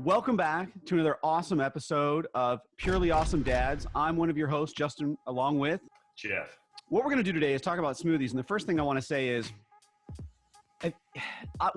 Welcome back to another awesome episode of Purely Awesome Dads. I'm one of your hosts, Justin, along with Jeff. What we're going to do today is talk about smoothies. And the first thing I want to say is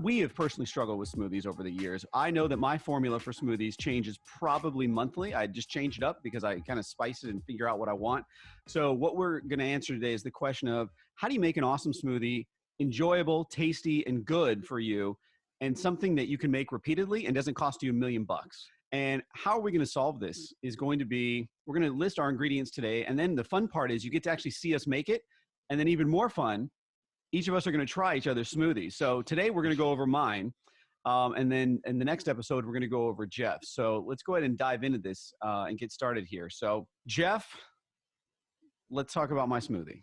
we have personally struggled with smoothies over the years. I know that my formula for smoothies changes probably monthly. I just change it up because I kind of spice it and figure out what I want. So what we're going to answer today is the question of how do you make an awesome smoothie enjoyable, tasty, and good for you, and something that you can make repeatedly and doesn't cost you $1 million. And how are we going to solve this is going to be, we're going to list our ingredients today. And then the fun part is you get to actually see us make it. And then even more fun, each of us are going to try each other's smoothies. So today we're going to go over mine. And then in the next episode, we're going to go over Jeff's. So let's go ahead and dive into this and get started here. So Jeff, let's talk about my smoothie.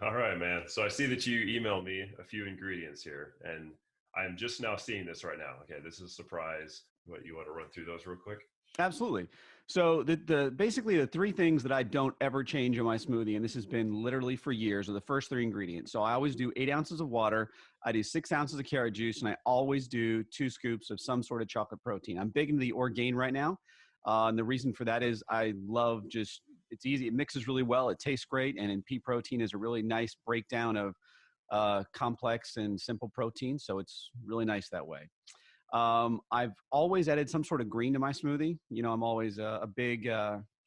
All right, man. So I see that you emailed me a few ingredients here, and I'm just now seeing this right now. Okay, this is a surprise. What, you want to run through those real quick? Absolutely. So basically the three things that I don't ever change in my smoothie, and this has been literally for years, are the first three ingredients. So I always do 8 ounces of water, I do 6 ounces of carrot juice, and I always do 2 scoops of some sort of chocolate protein. I'm big into the Orgain right now. And the reason for that is I love it's easy. It mixes really well. It tastes great. And in pea protein is a really nice breakdown of complex and simple protein. So it's really nice that way. I've always added some sort of green to my smoothie. You know, I'm always a big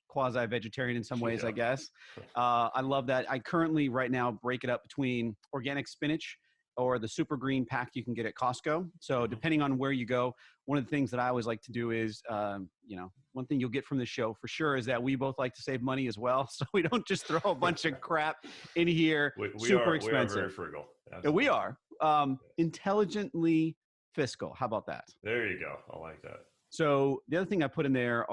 quasi-vegetarian in some ways, I guess. I love that. I currently right now break it up between organic spinach or the super green pack you can get at Costco. So depending on where you go, one of the things that I always like to do is, one thing you'll get from the show for sure is that we both like to save money as well. So we don't just throw a bunch of crap in here. Super expensive. We are very frugal. Absolutely. We are intelligently fiscal. How about that? There you go. I like that. So the other thing I put in there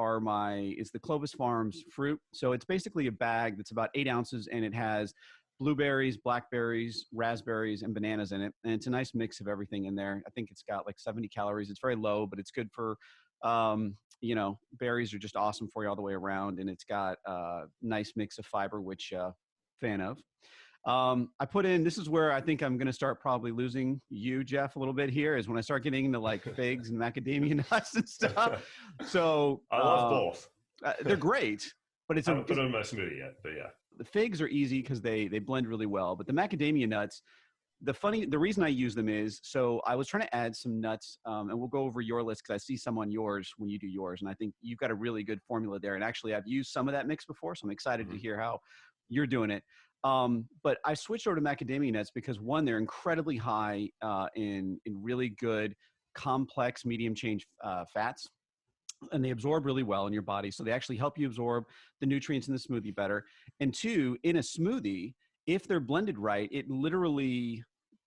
is the Clovis Farms fruit. So it's basically a bag that's about 8 ounces, and it has blueberries, blackberries, raspberries, and bananas in it. And it's a nice mix of everything in there. I think it's got like 70 calories. It's very low, but it's good for, berries are just awesome for you all the way around. And it's got a nice mix of fiber, which fan of. I put in, this is where I think I'm going to start probably losing you, Jeff, a little bit here, is when I start getting into like figs and macadamia nuts and stuff. So I love both. They're great, but I haven't put them in my smoothie yet, but yeah. The figs are easy because they blend really well, but the macadamia nuts, the reason I use them is, so I was trying to add some nuts, and we'll go over your list because I see some on yours when you do yours. And I think you've got a really good formula there. And actually I've used some of that mix before, so I'm excited to hear how you're doing it. But I switched over to macadamia nuts because one, they're incredibly high in really good, complex, medium chain fats, and they absorb really well in your body. So they actually help you absorb the nutrients in the smoothie better. And two, in a smoothie, if they're blended right, it literally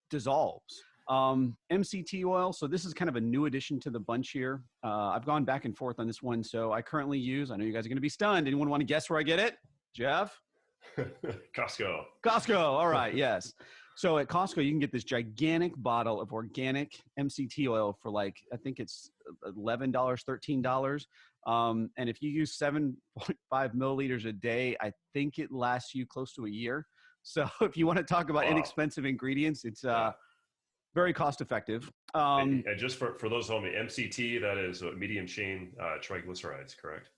dissolves. MCT oil. So this is kind of a new addition to the bunch here. I've gone back and forth on this one. So I currently use, I know you guys are going to be stunned. Anyone want to guess where I get it? Jeff? Costco. All right. Yes. So at Costco, you can get this gigantic bottle of organic MCT oil for like, I think it's $11, $13. And if you use 7.5 milliliters a day, I think it lasts you close to a year. So if you want to talk about inexpensive ingredients, it's very cost effective. And just for those home, MCT, that is medium chain triglycerides, correct?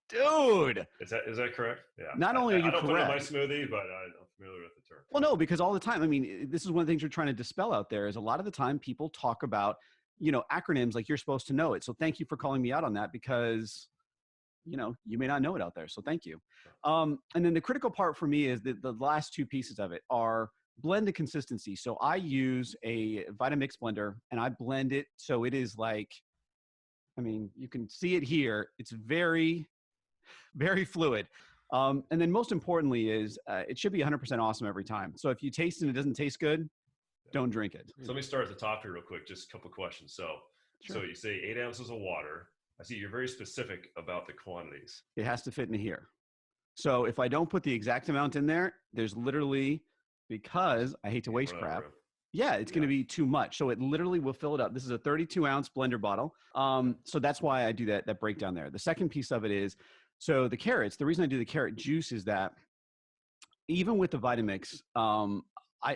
Dude, is that correct? Yeah. Not only are you correct, I don't correct, put it in my smoothie, but I'm familiar with the term. Well, no, because all the time, I mean, this is one of the things we're trying to dispel out there is a lot of the time people talk about, acronyms like you're supposed to know it. So thank you for calling me out on that because, you may not know it out there. So thank you. And then the critical part for me is that the last two pieces of it are blend to consistency. So I use a Vitamix blender and I blend it. So it is like, I mean, you can see it here. It's very, very fluid. And then most importantly is it should be 100% awesome every time. So if you taste it and it doesn't taste good, don't drink it. So let me start at the top here real quick. Just a couple of questions. So you say 8 ounces of water. I see you're very specific about the quantities. It has to fit in here. So if I don't put the exact amount in there, there's literally, because I hate to waste crap. Yeah, it's going to be too much. So it literally will fill it up. This is a 32 ounce blender bottle. So that's why I do that breakdown there. The second piece of it is, so the carrots, the reason I do the carrot juice is that even with the Vitamix,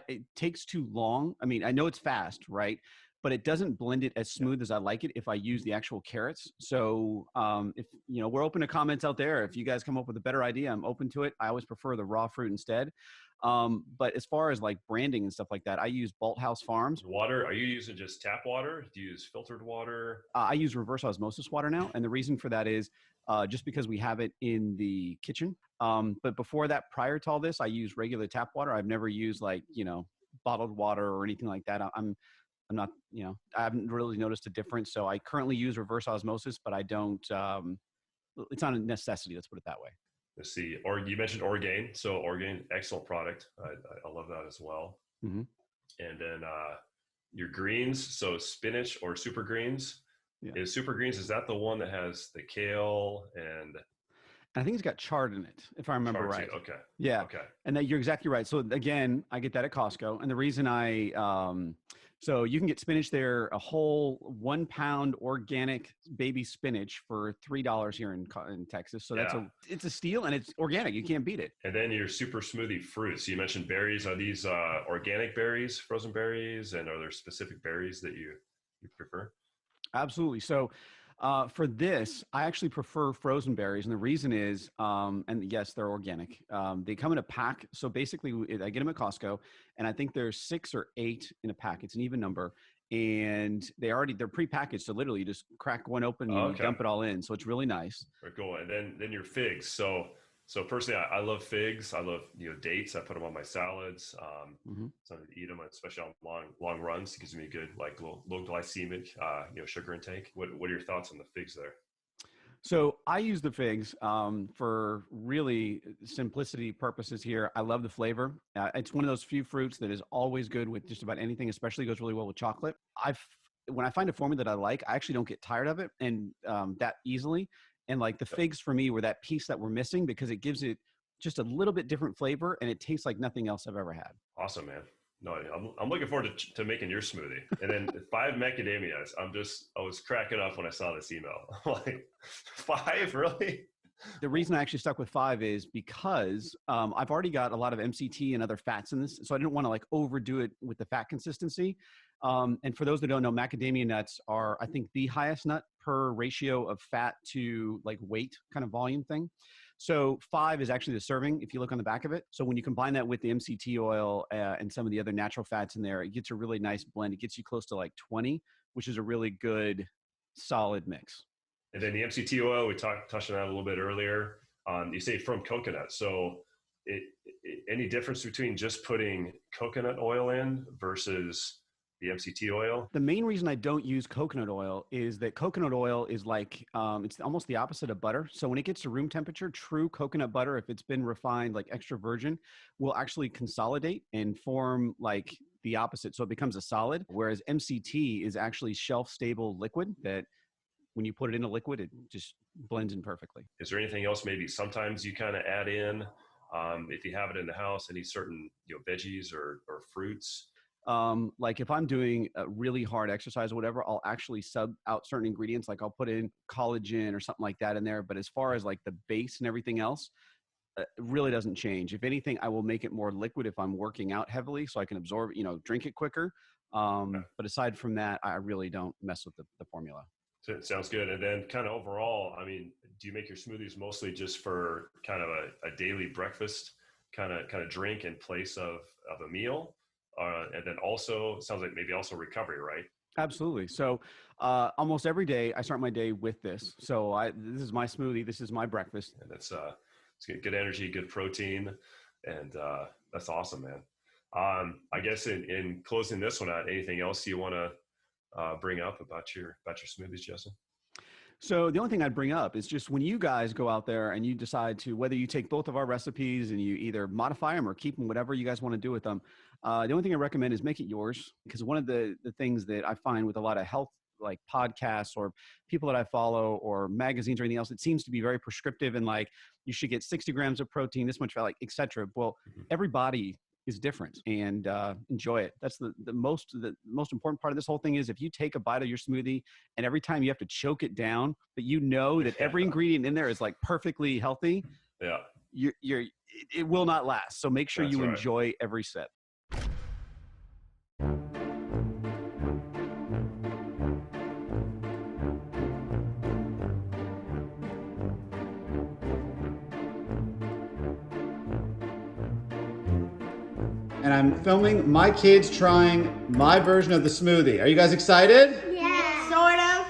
it takes too long. I mean, I know it's fast, right? but it doesn't blend it as smooth as I like it if I use the actual carrots. So if we're open to comments out there. If you guys come up with a better idea, I'm open to it. I always prefer the raw fruit instead. But as far as like branding and stuff like that, I use Bolthouse Farms. Water, are you using just tap water? Do you use filtered water? I use reverse osmosis water now. And the reason for that is just because we have it in the kitchen. But before that, prior to all this, I use regular tap water. I've never used like, bottled water or anything like that. I'm not, I haven't really noticed a difference. So I currently use reverse osmosis, but I don't, it's not a necessity. Let's put it that way. Let's see. Or you mentioned Orgain. So Orgain, excellent product. I love that as well. Mm-hmm. And then your greens. So spinach or super greens. Yeah. Is super greens, is that the one that has the kale and I think it's got chard in it, if I remember right. Too. Okay. Yeah. Okay. And that you're exactly right. So again, I get that at Costco. And the reason so you can get spinach there, a whole 1 pound organic baby spinach for $3 here in Texas. So it's a steal and it's organic. You can't beat it. And then your super smoothie fruits. You mentioned berries. Are these organic berries, frozen berries? And are there specific berries that you prefer? Absolutely. So for this, I actually prefer frozen berries. And the reason is, and yes, they're organic. They come in a pack. So basically I get them at Costco and I think there's 6 or 8 in a pack. It's an even number and they're prepackaged. So literally you just crack one open and you dump it all in. So it's really nice. Very cool. And then your figs. So personally, I love figs. I love, dates. I put them on my salads. So I eat them, especially on long runs. It gives me a good, like low glycemic, sugar intake. What are your thoughts on the figs there? So I use the figs for really simplicity purposes here. I love the flavor. It's one of those few fruits that is always good with just about anything, especially goes really well with chocolate. When I find a formula that I like, I actually don't get tired of it and that easily. And like the figs for me were that piece that we're missing because it gives it just a little bit different flavor and it tastes like nothing else I've ever had. Awesome, man. No, I'm looking forward to making your smoothie. And then 5 macadamias. I was cracking up when I saw this email. Like 5, really? The reason I actually stuck with 5 is because I've already got a lot of MCT and other fats in this. So I didn't want to like overdo it with the fat consistency. And for those that don't know, macadamia nuts are, I think, the highest nut per ratio of fat to like weight kind of volume thing. So 5 is actually the serving if you look on the back of it. So when you combine that with the MCT oil and some of the other natural fats in there, it gets a really nice blend. It gets you close to like 20, which is a really good, solid mix. And then the MCT oil, we touched on that a little bit earlier. You say from coconut. So any difference between just putting coconut oil in versus the MCT oil? The main reason I don't use coconut oil is that coconut oil is like, it's almost the opposite of butter. So when it gets to room temperature, true coconut butter, if it's been refined, like extra virgin, will actually consolidate and form like the opposite. So it becomes a solid, whereas MCT is actually shelf stable liquid that when you put it in a liquid, it just blends in perfectly. Is there anything else maybe sometimes you kind of add in if you have it in the house, any certain veggies or fruits? Like if I'm doing a really hard exercise or whatever, I'll actually sub out certain ingredients. Like I'll put in collagen or something like that in there. But as far as like the base and everything else, it really doesn't change. If anything, I will make it more liquid if I'm working out heavily so I can absorb, drink it quicker. But aside from that, I really don't mess with the formula. Sounds good. And then kind of overall, I mean, do you make your smoothies mostly just for kind of a daily breakfast kind of drink in place of a meal? And then also, sounds like maybe also recovery, right? Absolutely. So almost every day I start my day with this. So this is my smoothie. This is my breakfast. And it's good energy, good protein. And that's awesome, man. I guess in closing this one out, anything else you want to bring up about your smoothies, Justin? So the only thing I'd bring up is just when you guys go out there and you decide to, whether you take both of our recipes and you either modify them or keep them, whatever you guys want to do with them. The only thing I recommend is make it yours, because one of the things that I find with a lot of health, like podcasts or people that I follow or magazines or anything else, it seems to be very prescriptive and like you should get 60 grams of protein, this much fat, like, et cetera. Well, everybody is different and enjoy it. That's the most important part of this whole thing is if you take a bite of your smoothie and every time you have to choke it down, but that every ingredient in there is like perfectly healthy. Yeah. It will not last. So make sure enjoy every sip. and I'm filming my kids trying my version of the smoothie. Are you guys excited? Yeah. Sort of.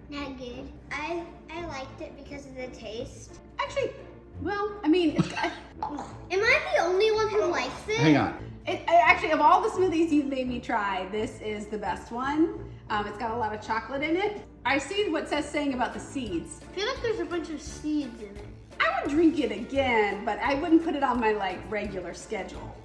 Not good. I liked it because of the taste. Actually, well, I mean, it's, Am I the only one who likes it? Hang on. actually, of all the smoothies you've made me try, this is the best one. It's got a lot of chocolate in it. I see what Seth's saying about the seeds. I feel like there's a bunch of seeds in it. I would drink it again, but I wouldn't put it on my regular schedule.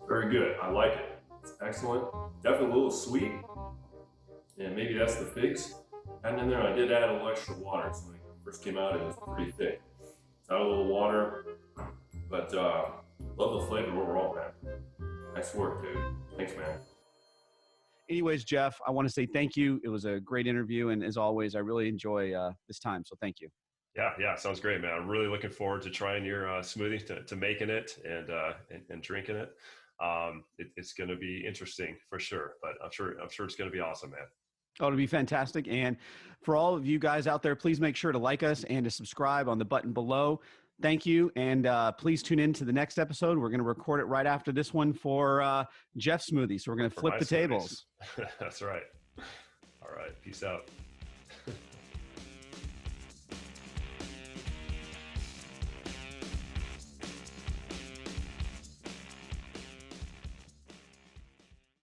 Very good. I like it. It's excellent. Definitely a little sweet. And maybe that's the figs. And in there, I did add a little extra water. So when it first came out, it was pretty thick. Add a little water, but love the flavor overall, man. Nice work, dude. Thanks, man. Anyways, Jeff, I want to say thank you. It was a great interview, and as always, I really enjoy this time, so thank you. Yeah, sounds great, man. I'm really looking forward to trying your smoothie, to making it and drinking it. It's going to be interesting for sure, but I'm sure it's going to be awesome, man. Oh, it'll be fantastic. And for all of you guys out there, please make sure to like us and to subscribe on the button below. Thank you. And please tune in to the next episode. We're going to record it right after this one for Jeff's smoothie. So we're going to flip the tables. That's right. All right. Peace out.